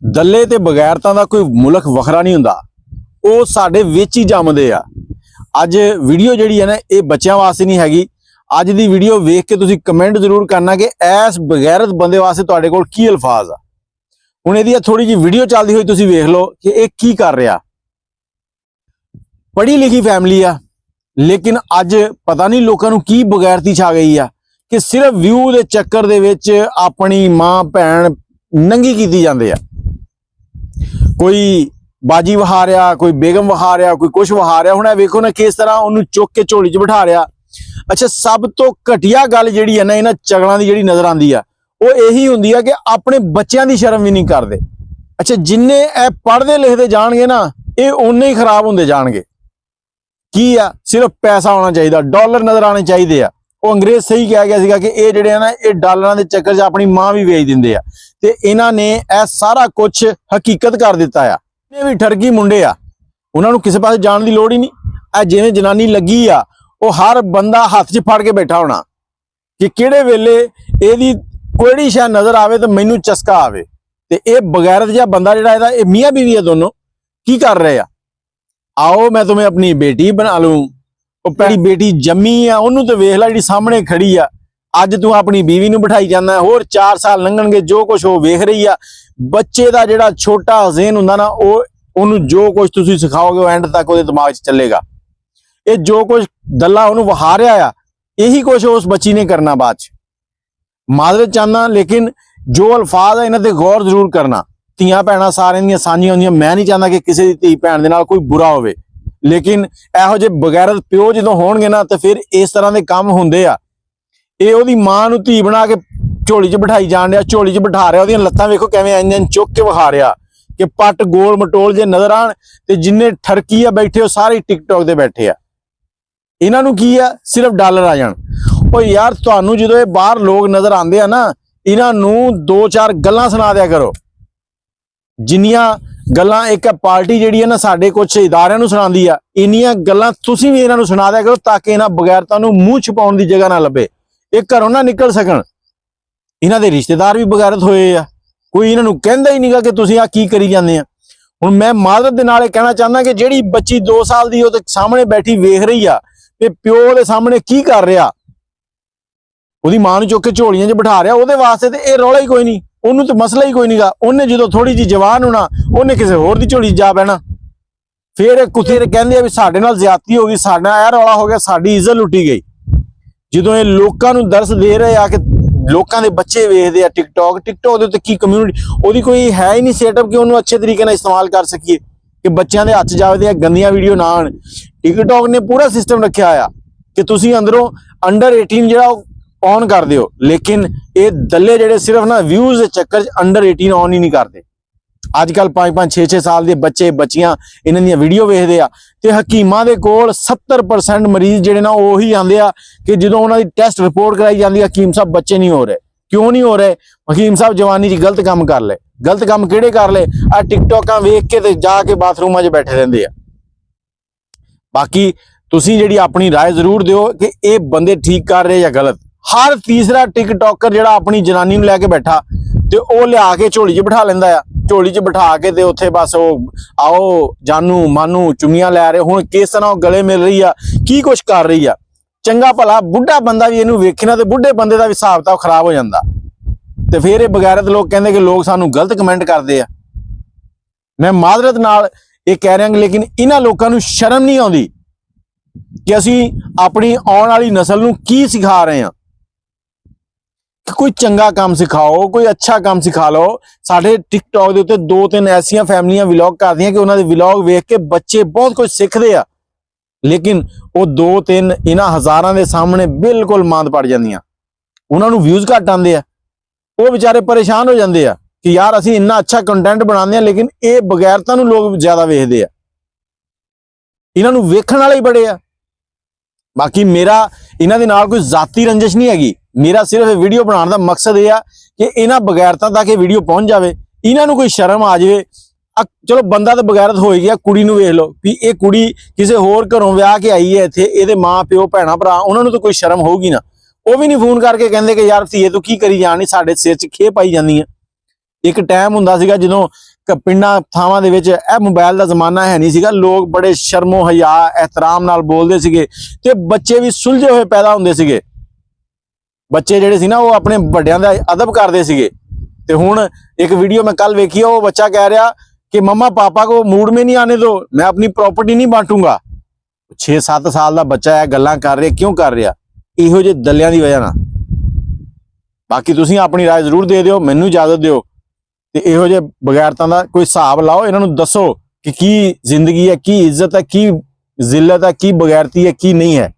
दल्ले ते बगैरतां दा कोई मुल्क वखरा नहीं हुंदा, वो साडे विच ही जमदे आ। अज वीडियो जिहड़ी है ना ये बच्चों वास्ते नहीं हैगी। अज दी वीडियो वेख के तुसीं कमेंट जरूर करना कि इस बगैरत बंदे वास्ते तुहाडे कोल की अल्फाज आ। हुण इहदी थोड़ी जी वीडियो चलदी होई तुसीं वेख लो कि ये की कर रहा। पढ़ी लिखी फैमिली आ, लेकिन अज पता नहीं लोकां नूं की बगैरती छा गई आ कि सिर्फ व्यू दे चक्कर दे विच अपनी मां भैन नंगी कीती जांदे आ। कोई बाजी वहा रहा, कोई बेगम वहा रहा, कोई कुछ वहा रहा। हुण वेखो ना किस तरह उन्होंने चुक के झोली च बिठा रहा। अच्छा, सब तो घटिया गल जिहड़ी है ना इन्हां चगलां दी जिहड़ी नज़र आंदी आ वो यही हुंदी आ कि अपने बच्चों की शर्म भी नहीं करते। अच्छा, जिन्ने ए पढ़ते लिखते जाणगे ना ये उन्ने ही खराब होंदे जाणगे। की आ सिर्फ पैसा होना चाहिए, डॉलर नज़र आने चाहिए आ। वो अंग्रेज सही कहा गया सीगा कि ये जिहड़े आ ना ये डॉलरां दे चक्कर च अपनी मां भी वेच दिंदे आ ते इन्हां ने ए सारा कुछ हकीकत कर दिता आ। जिन्ने भी ठरकी मुंडे आ उन्हां नूं किसी पासे जाण दी लोड़ ही नहीं। ए जिवें जनानी लगी आ वो हर बंदा हत्थ 'च फड़ के बैठा होना कि किहड़े वेले इहदी कोई शै नज़र आवे तो मैनूं चस्का आवे। ते ये बगैरत जिहा बंदा जिहड़ा इहदा ये मियाँ बीवी है दोनों की कर रहे आ। आओ मैं तुम्हें अपनी बेटी बना लूं। वो पहली बेटी जम्मी आ उन्होंने तो वेख ला जी सामने खड़ी आ। अज तू अपनी बीवी नूं बिठाई जाना, होर 4 साल लंघणगे जो कुछ वो वेख रही आ। बच्चे का जिहड़ा छोटा ज़हन हुंदा ना वो उन्होंने जो कुछ तुसीं सिखाओगे वो एंड तक वो दिमाग 'च चलेगा। ये जो कुछ दल्ला उन्होंने वहा रहा आ यही कुछ उस बच्ची ने करना बाद च। माजरत चाहना, लेकिन जो अल्फाज है इन्हां ते गौर जरूर करना। ਧੀਆਂ ਭੈਣਾਂ ਸਾਰਿਆਂ ਦੀਆਂ ਸਾਂਝੀਆਂ ਹੁੰਦੀਆਂ। मैं नहीं चाहता कि किसी की धी भैन दे नाल कोई बुरा होवे, लेकिन ਇਹੋ ਜਿਹੇ बगैरत प्यो ਜਦੋਂ ਹੋਣਗੇ ना तो फिर इस तरह के काम ਹੁੰਦੇ ਆ। ਇਹ ਉਹਦੀ ਮਾਂ ਨੂੰ ਧੀ ਬਣਾ ਕੇ ਝੋਲੀ 'ਚ ਬਿਠਾਈ ਜਾਣ ਡਿਆ, ਝੋਲੀ 'ਚ ਬਿਠਾ ਰਿਹਾ। ਉਹਦੀਆਂ ਲੱਤਾਂ ਵੇਖੋ ਕਿਵੇਂ ਇੰਜਨ ਚੁੱਕ ਕੇ ਵਿਖਾ ਰਿਹਾ कि पट गोल मटोल जे नज़र आण ते जिन्ने ठरकी आ बैठे हो सारे टिकटॉक दे बैठे आ। इन्हां नूं की आ सिर्फ डॉलर आ जाण। ओ यार तुहानूं जदों ये बाहर लोग नज़र आंदे आ ना इन्हां नूं 2-4 गल्लां सुना दिया करो। जिन्नियां गल्लां एक पार्टी जिहड़ी है ना साडे कुछ इदारियां नूं सुणांदी आ, इन्नियां गल्लां तुसीं भी इन्हां नूं सुणा दिया करो ताकि इन्हां बगैरतां नूं मूंह छुपाउण दी जगह ना लभे, ये घरों ना निकल सकण। इन्हां दे रिश्तेदार भी बगैरत होए आ, कोई इन्हां नूं कहंदा ही नहींगा कि तुसीं आ की करी जांदे आ। हुण मैं माजरत दे नाल कहना चाहना कि जिहड़ी बच्ची 2 साल दी ओहदे सामने बैठी वेख रही आ कि प्यो दे सामने की कर रहा, ਉਹਦੀ ਮਾਂ ਨੂੰ ਚੁੱਕ ਕੇ ਝੋਲੀਆਂ 'ਚ ਬਿਠਾ ਰਿਹਾ, ਉਹਦੇ ਵਾਸਤੇ ਤੇ ਇਹ ਰੌਲਾ ਹੀ ਕੋਈ ਨਹੀਂ, ਉਹਨੂੰ ਤੇ ਮਸਲਾ ਹੀ ਕੋਈ ਨਹੀਂਗਾ। ਉਹਨੇ ਜਦੋਂ ਥੋੜੀ ਜਿਹੀ ਜਵਾਨ ਹੋਣਾ ਉਹਨੇ ਕਿਸੇ ਹੋਰ ਦੀ ਝੋਲੀ 'ਚ ਜਾ ਬਹਿਣਾ। ਫਿਰ ਇਹ ਕੁੱਤੇ ਕਹਿੰਦੇ ਆ ਵੀ ਸਾਡੇ ਨਾਲ ਜ਼ਿਆਦਤੀ ਹੋ ਗਈ, ਸਾਡਾ ਇਹ ਰੌਲਾ ਹੋ ਗਿਆ, ਸਾਡੀ ਇੱਜ਼ਤ ਲੁੱਟੀ ਗਈ। ਜਦੋਂ ਇਹ ਲੋਕਾਂ ਨੂੰ ਦਰਸ ਦੇ ਰਹੇ ਆ ਕਿ ਲੋਕਾਂ ਦੇ ਬੱਚੇ ਵੇਖਦੇ ਆ ਟਿਕਟੌਕ ਦੇ ਉੱਤੇ ਕੀ ਕਮਿਊਨਿਟੀ ਉਹਦੀ ਕੋਈ ਹੈ ਹੀ ਨਹੀਂ ਸੈਟਅਪ ਕਿ ਉਹਨੂੰ ਅੱਛੇ ਤਰੀਕੇ ਨਾਲ ਇਸਤੇਮਾਲ ਕਰ ਸਕੀਏ ਕਿ ਬੱਚਿਆਂ ਦੇ ਹੱਥ ਜਾਵੇ ਤੇ ਗੰਦੀਆਂ ਵੀਡੀਓ ਨਾ ਆਣ। ਟਿਕਟੌਕ ਨੇ ਪੂਰਾ ਸਿਸਟਮ ਰੱਖਿਆ ਆ ਕਿ ਤੁਸੀਂ ਅੰਦਰੋਂ ਅੰਡਰ 18 ਜਿਹੜਾ ऑन कर दियो, लेकिन ये दल्ले जेडे सिर्फ ना व्यूज के चक्कर अंडर 18 ऑन ही नहीं करते। अजकल 5-5 6-6 साल के बच्चे बच्चियां इन्हां दी वीडियो वेखदे आ ते हकीमां दे कोल 70% मरीज जेडे ना ओही आंदे आ कि जदों उन्हां दी टेस्ट रिपोर्ट कराई जांदी है हकीम साहब बच्चे नहीं हो रहे। क्यों नहीं हो रहे? हकीम साहब जवानी च गलत काम कर ले। गलत काम किहड़े कर ले? आ टिकटॉकां वेख के ते जाके बाथरूमां 'च बैठे रहिंदे आ। बाकी तुसीं जेहड़ी अपनी राय जरूर दिओ कि ये बंदे ठीक कर रहे या गलत। हर तीसरा टिकटॉकर जिहड़ा अपनी जनानी नूं लैके बैठा ते ओह लिया के झोली 'च बिठा लैंदा आ। झोली 'च बिठा के ते उत्थे बस ओह आओ जानू मानू चुम्मियां लै रहे। हुण किस तरह गले मिल रही आ, की कुछ कर रही आ। चंगा भला बुढ़ा बंदा भी इहनूं वेखे ना ते बुढ़े बंदे दा भी हिसाब किताब खराब हो जांदा ते फिर ये बगैरत लोग कहंदे कि लोग सानूं गलत कमेंट करदे आ। मैं माजरत नाल ये कह रहा, लेकिन इन्हां लोकां नूं शर्म नहीं आउंदी कि असीं अपनी आउण वाली नस्ल नूं की सिखा रहे हां। कोई चंगा काम सिखाओ, कोई अच्छा काम सिखा लो। साढ़े टिकटॉक के उत्ते 2-3 ऐसिया फैमिलियां विलॉग करदियां कि उन्होंने विलॉग वेख के बच्चे बहुत कुछ सीखते आ, लेकिन वो 2-3 इन्हां हज़ारां दे सामने बिल्कुल मांद पड़ जांदियां। उन्होंने व्यूज घट आंदे आ, वो बेचारे परेशान हो जाते हैं कि यार असीं इन्ना अच्छा कंटेंट बनाने लेकिन ये बगैरतां नूं लोग ज्यादा वेखदे आ, इन्हां नूं वेखण वाले ही बड़े आ। बाकी मेरा इन्हां दे नाल कोई जाती रंजिश नहीं हैगी। मेरा सिर्फ वीडियो बनाने का मकसद यह कि इन्हां बगैरतां तक ये वीडियो पहुँच जाए, इन्हां नूं कोई शर्म आ जाए। चलो बंदा तो बगैरत हो गया, कुड़ी नूं वेख लो भी ये कुड़ी किसी होर घरों विआह के आई है इत्थे, इहदे माँ प्यो भैणां भरा उन्हां नूं तो कोई शर्म होगी ना। वो भी नहीं फोन करके कहंदे कि यार धीए तू की करी जानी, साडे सिर च खे पाई जांदी है। ਇੱਕ ਟਾਈਮ ਹੁੰਦਾ ਸੀਗਾ ਜਦੋਂ ਪਿੰਡਾਂ ਥਾਵਾਂ ਦੇ ਵਿੱਚ ਇਹ ਮੋਬਾਈਲ ਦਾ ਜ਼ਮਾਨਾ ਹੈ ਨਹੀਂ ਸੀਗਾ, ਲੋਕ ਬੜੇ ਸ਼ਰਮੋ ਹਯਾ ਇਹਤਰਾਮ ਨਾਲ ਬੋਲਦੇ ਸੀਗੇ ਤੇ ਬੱਚੇ ਵੀ ਸੁਲਝੇ ਹੋਏ ਪੈਦਾ ਹੁੰਦੇ ਸੀਗੇ। ਬੱਚੇ ਜਿਹੜੇ ਸੀ ਨਾ ਉਹ ਆਪਣੇ ਵੱਡਿਆਂ ਦਾ ਅਦਬ ਕਰਦੇ ਸੀਗੇ। ਤੇ ਹੁਣ ਇੱਕ ਵੀਡੀਓ ਮੈਂ ਕੱਲ ਵੇਖੀ, ਉਹ ਬੱਚਾ ਕਹਿ ਰਿਹਾ कि मम्मा पापा को मूड में नहीं आने दो, मैं अपनी प्रॉपर्टी नहीं बांटूंगा। 6-7 साल का बच्चा है, गल्लां कर रहा, क्यों कर रहा? इहो जे दलियां दी वजह नाल। बाकी तुसीं अपनी राय जरूर दे दिओ, मैनूं इजाजत दिओ ते इहो जे बगैरतां दा कोई हिसाब लाओ, इन्हां नूं दसो कि की जिंदगी है, की इज्जत है, की जिल्लत है, की बगैरती है, की नहीं है।